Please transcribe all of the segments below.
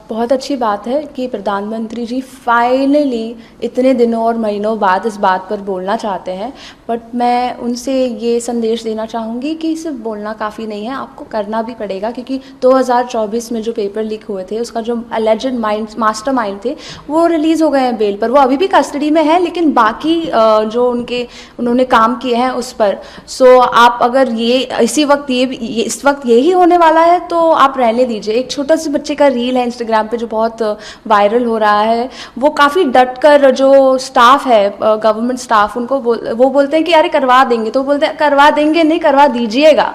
बहुत अच्छी बात है कि प्रधानमंत्री जी फाइनली इतने दिनों और महीनों बाद इस बात पर बोलना चाहते हैं। बट मैं उनसे ये संदेश देना चाहूँगी कि सिर्फ बोलना काफ़ी नहीं है, आपको करना भी पड़ेगा, क्योंकि 2024 में जो पेपर लीक हुए थे उसका जो एलिजेड मास्टरमाइंड थे वो रिलीज़ हो गए हैं बेल पर। वो अभी भी कस्टडी में है, लेकिन बाकी जो उन्होंने काम किए हैं उस पर। सो आप अगर ये इसी वक्त इस वक्त यही होने वाला है तो आप रहने दीजिए। एक छोटा से बच्चे का रील है इंस्टाग्राम पे जो बहुत वायरल हो रहा है, वो काफ़ी डट कर, जो स्टाफ है गवर्नमेंट स्टाफ, उनको वो बोलते हैं कि अरे करवा देंगे, तो बोलते हैं करवा देंगे नहीं, करवा दीजिएगा।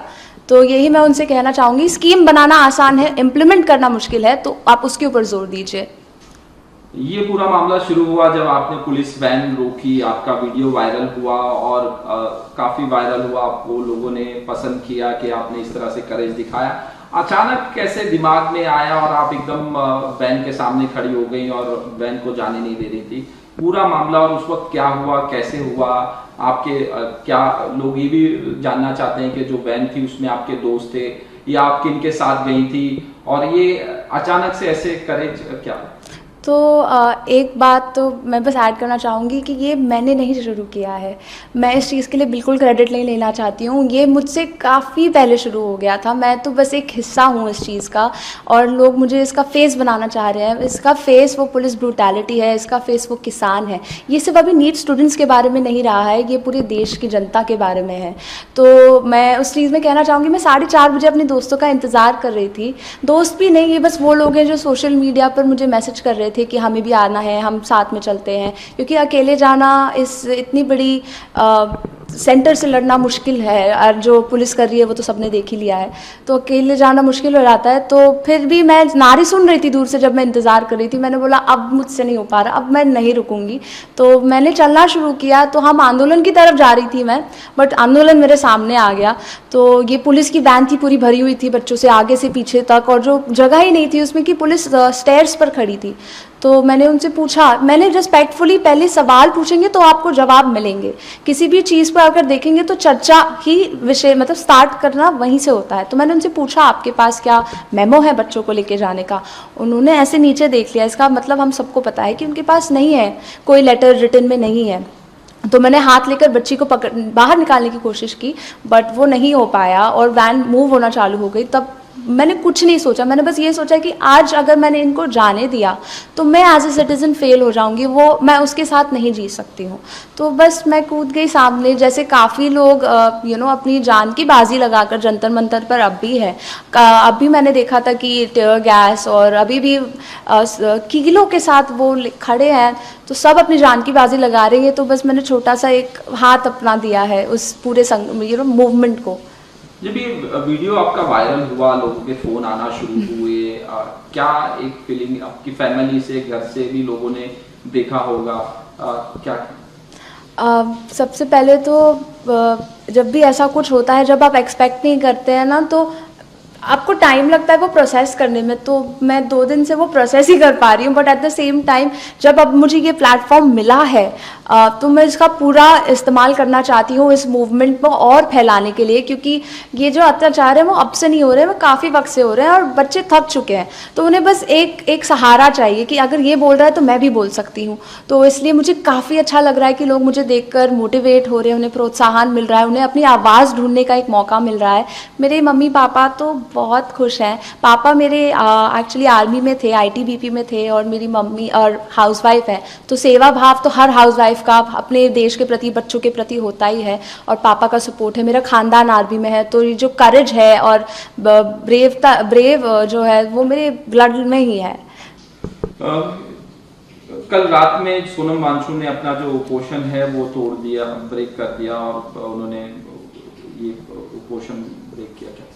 तो यही मैं उनसे कहना चाहूँगी, स्कीम बनाना आसान है, इम्प्लीमेंट करना मुश्किल है, तो आप उसके ऊपर जोर दीजिए। ये पूरा मामला शुरू हुआ जब आपने पुलिस वैन रोकी, आपका वीडियो वायरल हुआ और काफी वायरल हुआ, आपको लोगों ने पसंद किया कि आपने इस तरह से करेज दिखाया। अचानक कैसे दिमाग में आया और आप एकदम वैन के सामने खड़ी हो गई और वैन को जाने नहीं दे रही थी? पूरा मामला और उस वक्त क्या हुआ, कैसे हुआ, आपके क्या लोग ये भी जानना चाहते हैं कि जो वैन थी उसमें आपके दोस्त थे या आप किन के साथ गई थी, और ये अचानक से ऐसे करेज क्या? तो एक बात तो मैं बस ऐड करना चाहूँगी कि ये मैंने नहीं शुरू किया है, मैं इस चीज़ के लिए बिल्कुल क्रेडिट नहीं लेना चाहती हूँ। ये मुझसे काफ़ी पहले शुरू हो गया था, मैं तो बस एक हिस्सा हूँ इस चीज़ का, और लोग मुझे इसका फेस बनाना चाह रहे हैं। इसका फेस वो पुलिस ब्रूटैलिटी है, इसका फेस वो किसान है। ये सिर्फ अभी नीट स्टूडेंट्स के बारे में नहीं रहा है, ये पूरे देश की जनता के बारे में है। तो मैं उस चीज़ में कहना चाहूँगी, मैं 4:30 बजे अपने दोस्तों का इंतज़ार कर रही थी। दोस्त भी नहीं, ये बस वो लोग हैं जो सोशल मीडिया पर मुझे मैसेज कर रहे थे कि हमें भी आना है, हम साथ में चलते हैं, क्योंकि अकेले जाना इतनी बड़ी सेंटर से लड़ना मुश्किल है, और जो पुलिस कर रही है वो तो सबने देख ही लिया है, तो अकेले जाना मुश्किल हो जाता है। तो फिर भी मैं नारे सुन रही थी दूर से, जब मैं इंतज़ार कर रही थी, मैंने बोला अब मुझसे नहीं हो पा रहा, अब मैं नहीं रुकूंगी। तो मैंने चलना शुरू किया। तो हम आंदोलन की तरफ जा रही थी मैं, बट आंदोलन मेरे सामने आ गया। तो ये पुलिस की वैन थी, पूरी भरी हुई थी बच्चों से आगे से पीछे तक, और जो जगह ही नहीं थी उसमें कि पुलिस स्टेयर्स पर खड़ी थी। तो मैंने उनसे पूछा, मैंने रिस्पेक्टफुली, पहले सवाल पूछेंगे तो आपको जवाब मिलेंगे, किसी भी चीज़ पर अगर देखेंगे तो चर्चा ही विषय, मतलब स्टार्ट करना वहीं से होता है। तो मैंने उनसे पूछा आपके पास क्या मेमो है बच्चों को लेके जाने का? उन्होंने ऐसे नीचे देख लिया, इसका मतलब हम सबको पता है कि उनके पास नहीं है, कोई लेटर रिटन में नहीं है। तो मैंने हाथ लेकर बच्ची को बाहर निकालने की कोशिश की, बट वो नहीं हो पाया और वैन मूव होना चालू हो गई। तब मैंने कुछ नहीं सोचा, मैंने बस ये सोचा कि आज अगर मैंने इनको जाने दिया तो मैं एज ए सिटीज़न फेल हो जाऊंगी, वो मैं उसके साथ नहीं जी सकती हूँ। तो बस मैं कूद गई सामने, जैसे काफ़ी लोग अपनी जान की बाजी लगाकर जंतर मंतर पर अब भी है। अभी मैंने देखा था कि टीयर गैस, और अभी भी कीलों के साथ वो खड़े हैं, तो सब अपनी जान की बाजी लगा रहे हैं। तो बस मैंने छोटा सा एक हाथ अपना दिया है उस पूरे मूवमेंट को। जब ये वीडियो आपका वायरल हुआ, लोगों के फोन आना शुरू हुए, क्या एक फीलिंग आपकी फैमिली से, घर से भी लोगों ने देखा होगा, क्या? सबसे पहले तो जब भी ऐसा कुछ होता है, जब आप एक्सपेक्ट नहीं करते हैं ना, तो आपको टाइम लगता है वो प्रोसेस करने में। तो मैं 2 दिन से वो प्रोसेस ही कर पा रही हूँ, but at the same time जब अब मुझे ये प्लेटफॉर्म मिला है तो मैं इसका पूरा इस्तेमाल करना चाहती हूँ इस मूवमेंट को और फैलाने के लिए, क्योंकि ये जो अत्याचार है वो अब से नहीं हो रहे हैं, वो काफ़ी वक्त से हो रहे हैं और बच्चे थक चुके हैं। तो उन्हें बस एक सहारा चाहिए कि अगर ये बोल रहा है तो मैं भी बोल सकती हूँ। तो इसलिए मुझे काफ़ी अच्छा लग रहा है कि लोग मुझे देखकर मोटिवेट हो रहे हैं, उन्हें प्रोत्साहन मिल रहा है, उन्हें अपनी आवाज़ ढूंढने का एक मौका मिल रहा है। मेरे मम्मी पापा तो बहुत खुश हैं। पापा मेरे एक्चुअली आर्मी में थे, आईटीबीपी में थे, और मेरी मम्मी और हाउसवाइफ है। तो सेवा भाव तो हर हाउसवाइफ का अपने देश के प्रति, बच्चों के प्रति होता ही है, और पापा का सपोर्ट है। मेरा खानदान आर्मी में है, तो ये जो करेज है और ब्रेव जो है वो मेरे ब्लड में ही है। कल रात में सोनम वांगचुक ने अपना जो उपोषण है वो तोड़ दिया, ब्रेक कर दिया, और उन्होंने ये उपोषण ब्रेक किया। क्या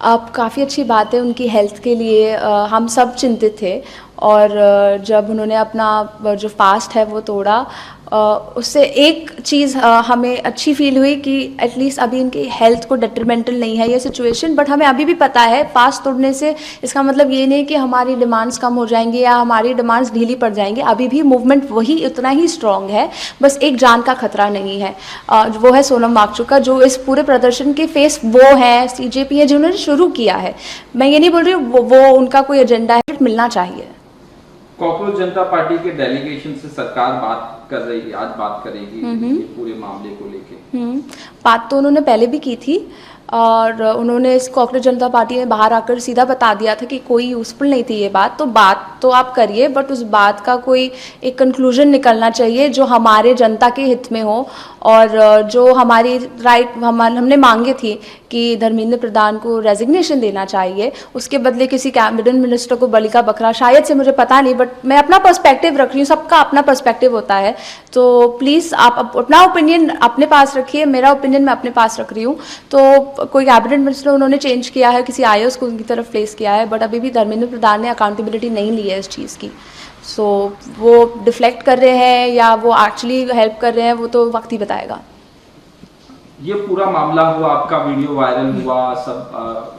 अब काफ़ी अच्छी बात है उनकी हेल्थ के लिए, हम सब चिंतित थे, और जब उन्होंने अपना जो फास्ट है वो तोड़ा, उससे एक चीज़ हमें अच्छी फील हुई कि एटलीस्ट अभी इनकी हेल्थ को डेट्रीमेंटल नहीं है ये सिचुएशन। बट हमें अभी भी पता है फास्ट तोड़ने से इसका मतलब ये नहीं कि हमारी डिमांड्स कम हो जाएंगी या हमारी डिमांड्स ढीली पड़ जाएंगी। अभी भी मूवमेंट वही उतना ही स्ट्रांग है, बस एक जान का खतरा नहीं है। वो है सोनम वांगचुक का, जो इस पूरे प्रदर्शन के फेस वो है, सीजेपी है जिन्होंने शुरू किया है। मैं ये नहीं बोल रही हूँ वो उनका कोई एजेंडा है, मिलना चाहिए। कॉकरोच जनता पार्टी के डेलीगेशन से सरकार बात कर रही है, आज बात करेगी ये पूरे मामले को लेके। बात तो उन्होंने पहले भी की थी और उन्होंने इस कॉकरोच जनता पार्टी ने बाहर आकर सीधा बता दिया था कि कोई यूज़फुल नहीं थी ये बात। तो बात तो आप करिए, बट उस बात का कोई एक कंक्लूजन निकलना चाहिए जो हमारे जनता के हित में हो। और जो हमारी हमने मांगे थी कि धर्मेंद्र प्रधान को रेजिग्नेशन देना चाहिए, उसके बदले किसी कैबिनेट मिनिस्टर को बलि का बकरा, शायद से, मुझे पता नहीं, बट मैं अपना पर्सपेक्टिव रख रही हूँ, सबका अपना पर्सपेक्टिव होता है। तो प्लीज़ आप अपना ओपिनियन अपने पास रखिए, मेरा ओपिनियन मैं अपने पास रख रही हूँ। तो कोई कैबिनेट मिनिस्टर उन्होंने चेंज किया है, किसी आईएएस को उनकी तरफ प्लेस किया है, बट अभी भी धर्मेंद्र प्रधान ने अकाउंटेबिलिटी नहीं ली है इस चीज़ की। सो वो डिफ्लेक्ट कर रहे हैं या वो एक्चुअली हेल्प कर रहे हैं, वो तो वक्त ही बताएगा। ये पूरा मामला हुआ, आपका वीडियो वायरल हुआ, सब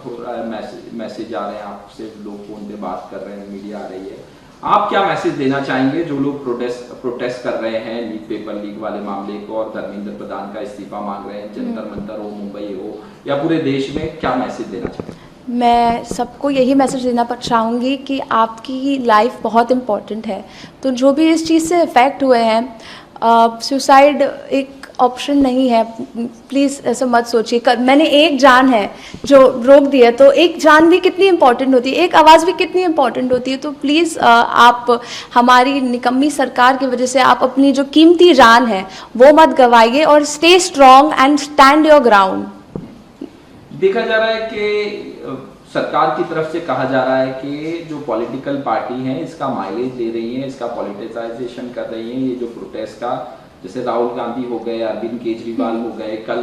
हो रहा है, मैसेज आ रहे हैं आपसे, लोग फोन पे बात कर रहे हैं, मीडिया आ रही है। आप क्या मैसेज देना चाहेंगे जो लोग प्रोटेस्ट कर रहे हैं लीक, पेपर लीक वाले मामले को, और धर्मेंद्र प्रधान का इस्तीफा मांग रहे हैं, जंतर मंतर हो, मुंबई हो या पूरे देश में, क्या मैसेज देना चाहेंगे? मैं सबको यही मैसेज देना चाहूँगी कि आपकी लाइफ बहुत इम्पॉर्टेंट है। तो जो भी इस चीज़ से इफ़ेक्ट हुए हैं, सुसाइड एक ऑप्शन नहीं है, प्लीज़ ऐसा मत सोचिए। मैंने एक जान है जो रोक दी है, तो एक जान भी कितनी इम्पॉर्टेंट होती है, एक आवाज़ भी कितनी इम्पॉर्टेंट होती है। तो प्लीज़ आप हमारी निकम्मी सरकार की वजह से आप अपनी जो कीमती जान है वो मत गवाइए, और stay strong and stand your ground. देखा जा रहा है कि सरकार की तरफ से कहा जा रहा है कि जो पॉलिटिकल पार्टी हैं इसका माइलेज ले रही हैं, इसका पॉलिटिसाइजेशन कर रही हैं। ये जो प्रोटेस्ट का, जैसे राहुल गांधी हो गए, अरविंद केजरीवाल हो गए, कल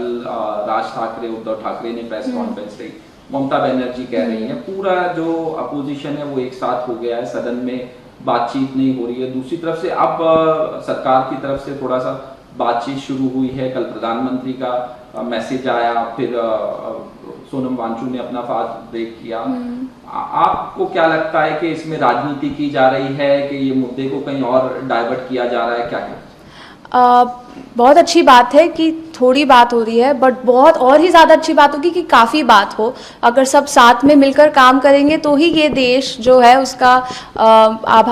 राज ठाकरे, उद्धव ठाकरे ने प्रेस कॉन्फ्रेंस की, ममता बनर्जी कह रही हैं, पूरा जो अपोजिशन है वो एक साथ हो गया है, सदन में बातचीत नहीं हो रही है। दूसरी तरफ से अब सरकार की तरफ से थोड़ा सा बातचीत शुरू हुई है, कल प्रधानमंत्री का मैसेज आया, फिर सोनम वांगचुक ने अपना फास्ट ब्रेक किया। आपको क्या लगता है कि इसमें राजनीति की जा रही है कि ये मुद्दे को कहीं और डाइवर्ट किया जा रहा है, क्या क्या? बहुत अच्छी बात है कि थोड़ी बात हो रही है, बट बहुत और ही ज़्यादा अच्छी बात होगी कि काफ़ी बात हो। अगर सब साथ में मिलकर काम करेंगे तो ही ये देश जो है उसका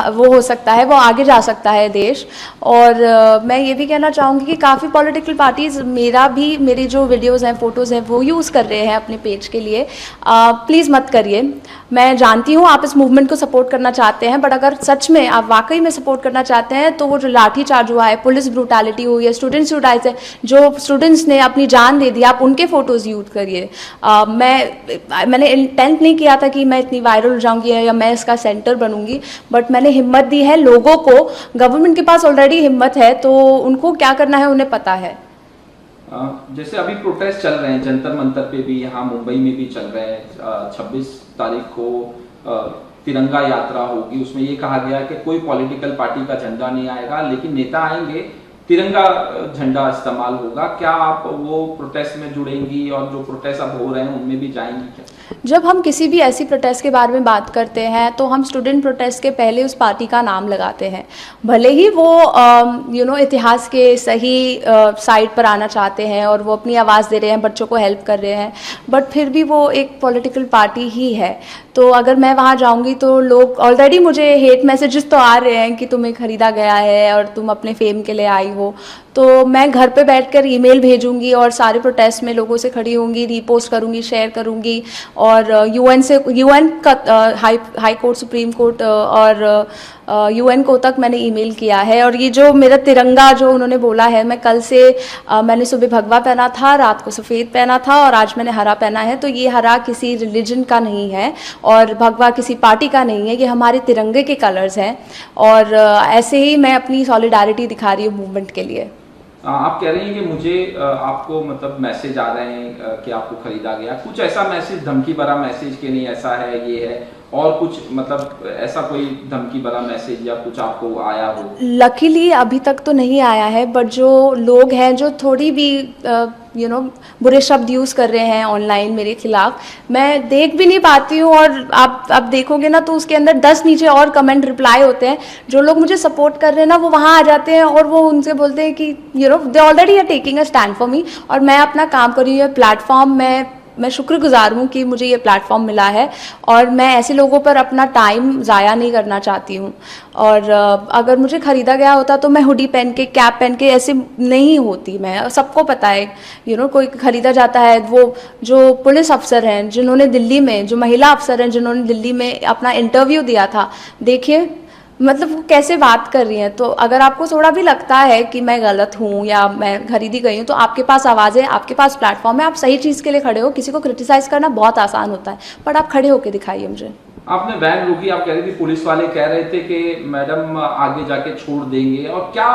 वो हो सकता है, वो आगे जा सकता है देश। और मैं ये भी कहना चाहूँगी कि काफ़ी पॉलिटिकल पार्टीज़ मेरी जो वीडियोज़ हैं, फ़ोटोज़ हैं, वो यूज़ कर रहे हैं अपने पेज के लिए। प्लीज़ मत करिए। मैं जानती हूँ आप इस मूवमेंट को सपोर्ट करना चाहते हैं, बट अगर सच में आप वाकई में सपोर्ट करना चाहते हैं तो वो जो लाठीचार्ज हुआ है, पुलिस ब्रूटैलिटी हुई है, स्टूडेंट्स सुसाइड है, जो स्टूडेंट्स ने अपनी जान दे दी, आप उनके फ़ोटोज़ यूज़ करिए। मैंने इंटेंट नहीं किया था कि मैं इतनी वायरल हो जाऊँगी या मैं इसका सेंटर बनूंगी, बट मैंने हिम्मत दी है लोगों को। गवर्नमेंट के पास ऑलरेडी हिम्मत है, तो उनको क्या करना है उन्हें पता है। जैसे अभी प्रोटेस्ट चल रहे हैं जंतर मंतर पे भी, यहाँ मुंबई में भी चल रहे हैं। 26 तारीख को तिरंगा यात्रा होगी, उसमें ये कहा गया कि कोई पॉलिटिकल पार्टी का झंडा नहीं आएगा, लेकिन नेता आएंगे, तिरंगा झंडा इस्तेमाल होगा। क्या आप वो प्रोटेस्ट में जुड़ेंगी और जो प्रोटेस्ट अब हो रहे हैं उनमें भी जाएंगी क्या? जब हम किसी भी ऐसी प्रोटेस्ट के बारे में बात करते हैं तो हम स्टूडेंट प्रोटेस्ट के पहले उस पार्टी का नाम लगाते हैं, भले ही वो इतिहास के सही साइड पर आना चाहते हैं और वो अपनी आवाज़ दे रहे हैं, बच्चों को हेल्प कर रहे हैं, बट फिर भी वो एक पॉलिटिकल पार्टी ही है। तो अगर मैं वहाँ जाऊँगी तो लोग, ऑलरेडी मुझे हेट मैसेजेस तो आ रहे हैं कि तुम्हें ख़रीदा गया है और तुम अपने फेम के लिए आई हो, तो मैं घर पे बैठकर ईमेल भेजूंगी और सारे प्रोटेस्ट में लोगों से खड़ी होंगी, रीपोस्ट करूंगी, शेयर करूंगी। और यूएन का हाई कोर्ट, सुप्रीम कोर्ट और यूएन को तक मैंने ईमेल किया है। और ये जो मेरा तिरंगा जो उन्होंने बोला है, मैं कल से मैंने सुबह भगवा पहना था, रात को सफ़ेद पहना था और आज मैंने हरा पहना है। तो ये हरा किसी रिलीजन का नहीं है और भगवा किसी पार्टी का नहीं है, ये हमारे तिरंगे के कलर्स हैं। और ऐसे ही मैं अपनी सॉलिडारिटी दिखा रही हूँ मूवमेंट के लिए। आप कह रही हैं कि मुझे आपको मतलब मैसेज आ रहे हैं कि आपको खरीदा गया, कुछ ऐसा मैसेज, धमकी भरा मैसेज कि नहीं ऐसा है, ये है, और कुछ मतलब ऐसा कोई धमकी भरा मैसेज या कुछ आपको आया हो? लकीली अभी तक तो नहीं आया है, बट जो लोग हैं जो थोड़ी भी बुरे शब्द यूज़ कर रहे हैं ऑनलाइन मेरे खिलाफ, मैं देख भी नहीं पाती हूँ। और आप देखोगे ना तो उसके अंदर 10 नीचे और कमेंट रिप्लाई होते हैं। जो लोग मुझे सपोर्ट कर रहे हैं ना वो वहाँ आ जाते हैं और वो उनसे बोलते हैं कि they already are taking a stand for me, और मैं अपना काम कर रही हूँ। प्लेटफॉर्म मैं शुक्रगुजार हूँ कि मुझे ये प्लेटफॉर्म मिला है, और मैं ऐसे लोगों पर अपना टाइम ज़ाया नहीं करना चाहती हूँ। और अगर मुझे ख़रीदा गया होता तो मैं हुडी पहन के, कैप पहन के ऐसे नहीं होती। मैं, सबको पता है कोई ख़रीदा जाता है, वो जो पुलिस अफसर हैं जिन्होंने दिल्ली में, जो महिला अफसर हैं जिन्होंने दिल्ली में अपना इंटरव्यू दिया था, देखिए मतलब वो कैसे बात कर रही हैं। तो अगर आपको थोड़ा भी लगता है कि मैं गलत हूँ या मैं खरीदी गई हूँ, तो आपके पास आवाज़ है, आपके पास प्लेटफॉर्म है, आप सही चीज़ के लिए खड़े हो। किसी को क्रिटिसाइज़ करना बहुत आसान होता है, बट आप खड़े होकर दिखाइए मुझे। आपने वैन रोकी, आप कह रही थी पुलिस वाले कह रहे थे कि मैडम आगे जाके छोड़ देंगे, और क्या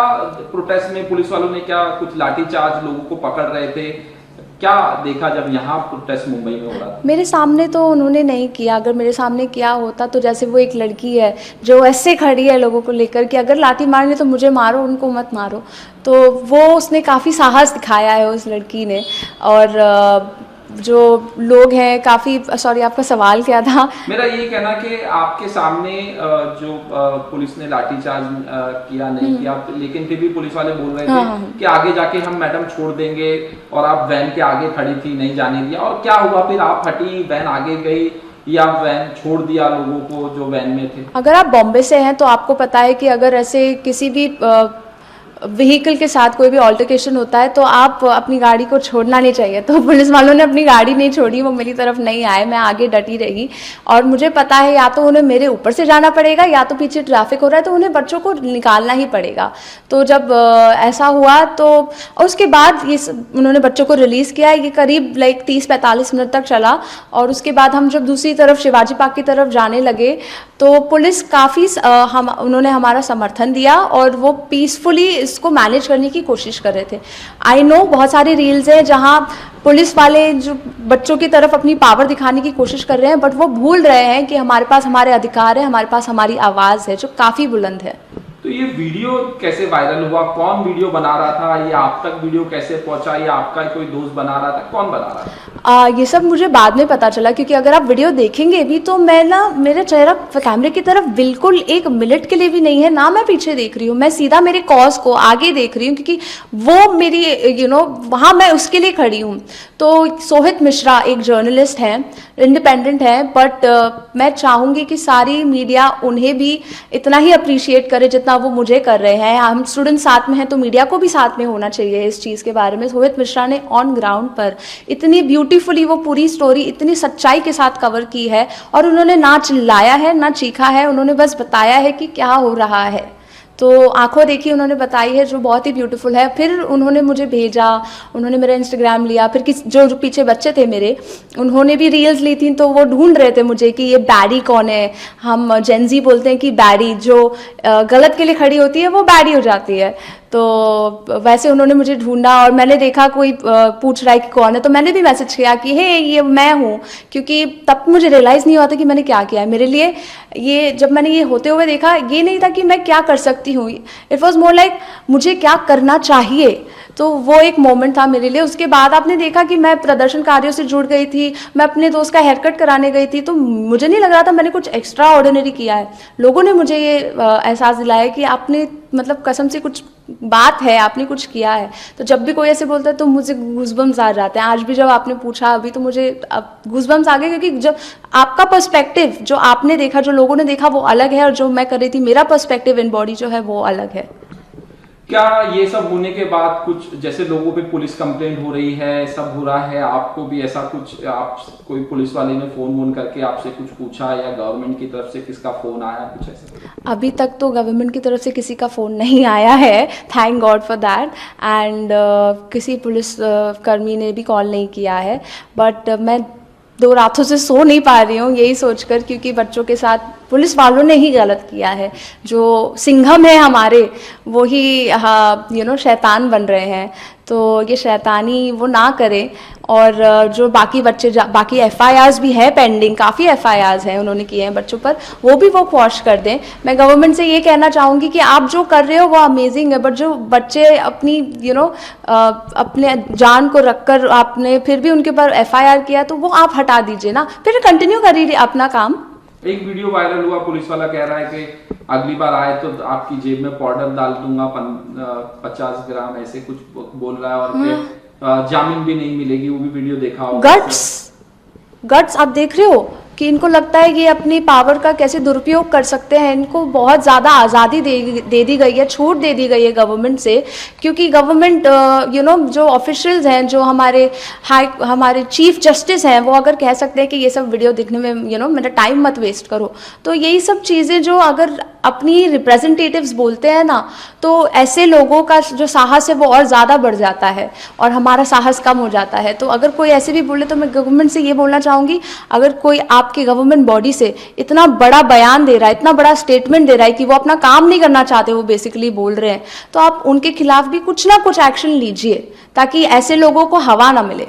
प्रोटेस्ट में पुलिस वालों ने क्या कुछ लाठीचार्ज, लोगों को पकड़ रहे थे, क्या देखा जब यहाँ प्रोटेस्ट मुंबई में हो रहा था? मेरे सामने तो उन्होंने नहीं किया। अगर मेरे सामने किया होता तो जैसे वो एक लड़की है जो ऐसे खड़ी है लोगों को लेकर कि अगर लाठी मारनी तो मुझे मारो, उनको मत मारो, तो वो उसने काफ़ी साहस दिखाया है उस लड़की ने। और जो लोग हैं काफ़ी, सॉरी आपका सवाल क्या था? मेरा ये कहना कि आपके सामने जो पुलिस ने लाठीचार्ज किया नहीं किया, लेकिन फिर भी पुलिस वाले बोल रहे थे कि आगे जाके हम मैडम छोड़ देंगे, और आप वैन के आगे खड़ी थी, नहीं जाने दिया। और क्या हुआ फिर? आप हटी, वैन आगे गई, या वैन छोड़ दिया लोगों को जो वैन में थे? अगर आप बॉम्बे से हैं तो आपको पता है कि अगर ऐसे किसी भी व्हीकल के साथ कोई भी ऑल्टरकेशन होता है तो आप अपनी गाड़ी को छोड़ना नहीं चाहिए। तो पुलिस वालों ने अपनी गाड़ी नहीं छोड़ी, वो मेरी तरफ नहीं आए, मैं आगे डटी रही। और मुझे पता है या तो उन्हें मेरे ऊपर से जाना पड़ेगा या तो पीछे ट्रैफिक हो रहा है तो उन्हें बच्चों को निकालना ही पड़ेगा। तो जब ऐसा हुआ तो उसके बाद उन्होंने बच्चों को रिलीज़ किया। ये करीब 30-45 मिनट तक चला, और उसके बाद हम जब दूसरी तरफ शिवाजी पार्क की तरफ जाने लगे तो पुलिस काफ़ी उन्होंने हमारा समर्थन दिया और वो पीसफुली इसको मैनेज करने की कोशिश कर रहे थे। आई नो बहुत सारी रील्स हैं जहां पुलिस वाले जो बच्चों की तरफ अपनी पावर दिखाने की कोशिश कर रहे हैं, बट वो भूल रहे हैं कि हमारे पास हमारे अधिकार है, हमारे पास हमारी आवाज़ है जो काफ़ी बुलंद है। तो ये वीडियो कैसे वायरल हुआ? कौन वीडियो बना रहा था? ये आप तक वीडियो कैसे पहुंचा? या आपका कोई दोस्त बना रहा था? कौन बना रहा था? ये सब मुझे बाद में पता चला, क्योंकि अगर आप वीडियो देखेंगे भी तो मैं मेरा चेहरा कैमरे की तरफ बिल्कुल 1 मिनट के लिए भी नहीं है, ना मैं पीछे देख रही हूँ, मैं सीधा मेरे कॉज को आगे देख रही हूँ, क्योंकि वो मेरी वहाँ मैं उसके लिए खड़ी हूँ। तो सोहित मिश्रा एक जर्नलिस्ट हैं, इंडिपेंडेंट है, बट मैं चाहूँगी कि सारी मीडिया उन्हें भी इतना ही अप्रिशिएट करे जितना वो मुझे कर रहे हैं। हम स्टूडेंट साथ में हैं तो मीडिया को भी साथ में होना चाहिए इस चीज़ के बारे में। सोहित मिश्रा ने ऑन ग्राउंड पर इतनी ब्यूटीफुली वो पूरी स्टोरी इतनी सच्चाई के साथ कवर की है, और उन्होंने ना चिल्लाया है ना चीखा है, उन्होंने बस बताया है कि क्या हो रहा है। तो आंखों देखी उन्होंने बताई है, जो बहुत ही ब्यूटीफुल है। फिर उन्होंने मुझे भेजा, उन्होंने मेरा इंस्टाग्राम लिया, फिर जो पीछे बच्चे थे मेरे उन्होंने भी रील्स ली थी, तो वो ढूंढ रहे थे मुझे कि ये बैडी कौन है। हम जेनजी बोलते हैं कि बैडी जो गलत के लिए खड़ी होती है वो बैडी हो जाती है। तो वैसे उन्होंने मुझे ढूंढा और मैंने देखा कोई पूछ रहा है कि कौन है, तो मैंने भी मैसेज किया कि हे ये मैं हूँ, क्योंकि तब मुझे रियलाइज़ नहीं हुआ था कि मैंने क्या किया है। मेरे लिए ये जब मैंने ये होते हुए देखा, ये नहीं था कि मैं क्या कर सकती हूँ, इट वॉज मोर लाइक मुझे क्या करना चाहिए। तो वो एक मोमेंट था मेरे लिए। उसके बाद आपने देखा कि मैं प्रदर्शनकारियों से जुड़ गई थी, मैं अपने दोस्त का हेयर कट कराने गई थी, तो मुझे नहीं लग रहा था मैंने कुछ एक्स्ट्रा ऑर्डिनरी किया है। लोगों ने मुझे ये एहसास दिलाया कि आपने मतलब कसम से कुछ बात है, आपने कुछ किया है। तो जब भी कोई ऐसे बोलता है तो मुझे गूज़बम्स आ जाते हैं। आज भी जब आपने पूछा अभी तो मुझे अब गूज़बम्स आ गए, क्योंकि जब आपका पर्सपेक्टिव जो आपने देखा, जो लोगों ने देखा वो अलग है, और जो मैं कर रही थी मेरा पर्सपेक्टिव इन बॉडी जो है वो अलग है। क्या ये सब होने के बाद कुछ जैसे लोगों पे पुलिस कंप्लेंट हो रही है, सब हो रहा है, आपको भी ऐसा कुछ, आप कोई पुलिस वाले ने फोन करके आपसे कुछ पूछा, या गवर्नमेंट की तरफ से किसका फोन आया, कुछ ऐसा? अभी तक तो गवर्नमेंट की तरफ से किसी का फ़ोन नहीं आया है, thank God for that. And किसी पुलिस कर्मी ने भी कॉल नहीं किया है। बट मैं 2 रातों से सो नहीं पा रही हूँ यही सोचकर, क्योंकि बच्चों के साथ पुलिस वालों ने ही गलत किया है। जो सिंघम है हमारे वो ही शैतान बन रहे हैं, तो ये शैतानी वो ना करें। और जो बाकी बच्चे बाकी FIRs भी है पेंडिंग, काफ़ी FIRs हैं उन्होंने किए हैं बच्चों पर, वो भी वो क्वॉश कर दें। मैं गवर्नमेंट से ये कहना चाहूँगी कि आप जो कर रहे हो वो अमेजिंग है, बट जो बच्चे अपनी अपने जान को रखकर आपने फिर भी उनके ऊपर FIR किया तो वो आप हटा दीजिए ना, फिर कंटिन्यू करिए अपना काम। एक वीडियो वायरल हुआ, पुलिस वाला कह रहा है कि अगली बार आए तो आपकी जेब में पाउडर डाल दूंगा 50 ग्राम, ऐसे कुछ बोल रहा है, और फिर जामीन भी नहीं मिलेगी, वो भी वीडियो देखा होगा। गट्स आप देख रहे हो कि इनको लगता है कि ये अपनी पावर का कैसे दुरुपयोग कर सकते हैं। इनको बहुत ज़्यादा आज़ादी दे दी गई है, छूट दे दी गई है गवर्नमेंट से, क्योंकि गवर्नमेंट जो ऑफिशियल्स हैं, जो हमारे चीफ जस्टिस हैं, वो अगर कह सकते हैं कि ये सब वीडियो देखने में मेरा टाइम मत वेस्ट करो, तो यही सब चीज़ें जो अगर अपनी रिप्रेजेंटेटिव्स बोलते हैं ना, तो ऐसे लोगों का जो साहस है वो और ज़्यादा बढ़ जाता है और हमारा साहस कम हो जाता है। तो अगर कोई ऐसे भी बोले तो मैं गवर्नमेंट से ये बोलना चाहूँगी, अगर कोई आपके गवर्नमेंट बॉडी से इतना बड़ा बयान दे रहा है, इतना बड़ा स्टेटमेंट दे रहा है कि वो अपना काम नहीं करना चाहते, वो बेसिकली बोल रहे हैं, तो आप उनके खिलाफ भी कुछ ना कुछ एक्शन लीजिए ताकि ऐसे लोगों को हवा ना मिले।